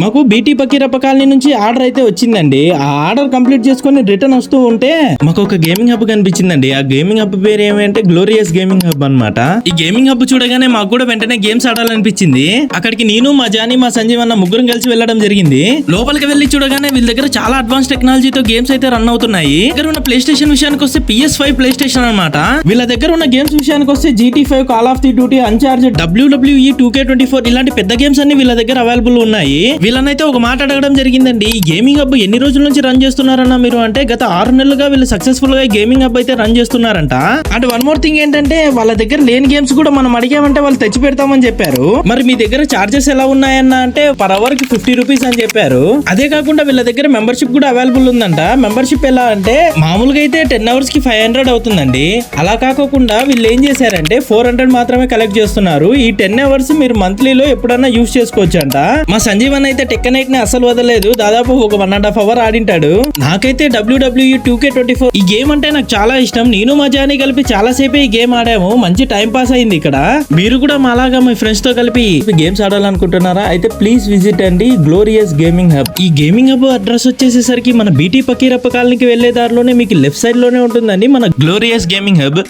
మాకు BT Fakirappa colony నుంచి order అయితే వచ్చిందండి. ఆ ఆర్డర్ కంప్లీట్ చేసుకుని రిటర్న్ వస్తూ ఉంటే మాకు ఒక గేమింగ్ హబ్ కనిపించిందండి. ఆ గేమింగ్ హబ్ పేరు ఏమంటే గ్లోరియస్ గేమింగ్ హబ్ అన్నమాట. ఈ గేమింగ్ హబ్ చూడగానే మాకు కూడా వెంటనే గేమ్స్ ఆడాలనిపించింది. అక్కడికి నేను, మా జానీ, మా సంజీవ్ అన్న ముగ్గురం కలిసి వెళ్ళడం జరిగింది. లోపలికి వెళ్లి చూడగానే వీళ్ళ దగ్గర చాలా అడ్వాన్స్ టెక్నాలజీతో గేమ్స్ అయితే రన్ అవుతున్నాయి. దగ్గర ఉన్న ప్లే స్టేషన్ విషయానికి వస్తే PS5 ప్లే స్టేషన్ అనమాట. వీళ్ళ దగ్గర ఉన్న గేమ్స్ విషయానికి వస్తే GT5, call of the duty, Uncharted, WWE 2K24 ఇలాంటి పెద్ద గేమ్స్ అన్ని వీళ్ళ దగ్గర అవైలబుల్ ఉన్నాయి. వీళ్ళనైతే ఒక మాట అడగడం జరిగిందండి, ఈ గేమింగ్ హబ్ ఎన్ని రోజుల నుంచి రన్ చేస్తున్నారన్న మీరు అంటే గత 6 నెలలుగా వీళ్ళు సక్సెస్ఫుల్ గా గేమింగ్ హబ్ అయితే రన్ చేస్తున్నారంట. అండ్ వన్ మోర్ థింగ్ ఏంటంటే వాళ్ళ దగ్గర లేని గేమ్స్ కూడా మనం అడిగామంటే వాళ్ళు తెచ్చి పెడతామని చెప్పారు. మరి మీ దగ్గర చార్జెస్ ఎలా ఉన్నాయన్న అంటే పర్ అవర్ కి 50 రూపీస్ అని చెప్పారు. అదే కాకుండా వీళ్ళ దగ్గర మెంబర్షిప్ కూడా అవైలబుల్ ఉందంట. మెంబర్షిప్ ఎలా అంటే మామూలుగా అయితే 10 అవర్స్ కి 500 అవుతుందండి. అలా కాకుండా వీళ్ళు ఏం చేశారంటే 400 మాత్రమే కలెక్ట్ చేస్తున్నారు. ఈ 10 అవర్స్ మీరు మంత్లీలో ఎప్పుడన్నా యూజ్ చేసుకోవచ్చు అంట. మా సంజీవన్ అయితే టెక్కనైట్ ని అసలు వదలలేదు. దాదాపు ఒక 1.5 అవర్ ఆడింటాడు. నాకైతే WWE 2K24 ఈ గేమ్ అంటే నాకు చాలా ఇష్టం. నేను మా జానీ కలిపి చాలా సేపే ఈ గేమ్ ఆడాము. మంచి టైం పాస్ అయింది ఇక్కడ. మీరు కూడా మాలాగా మీ ఫ్రెండ్స్ తో కలిపి గేమ్స్ ఆడాలనుకుంటున్నారా? అయితే ప్లీజ్ విజిట్ అండి గ్లోరియస్ గేమింగ్ హబ్. ఈ గేమింగ్ హబ్ అడ్రస్ వచ్చేసేసరికి మన బీటీ పకీరప్ప కాలనీకి వెళ్లే దారిలోనే మీకు లెఫ్ట్ సైడ్ లోనే ఉంటుందండి మన గ్లోరియస్ గేమింగ్ హబ్.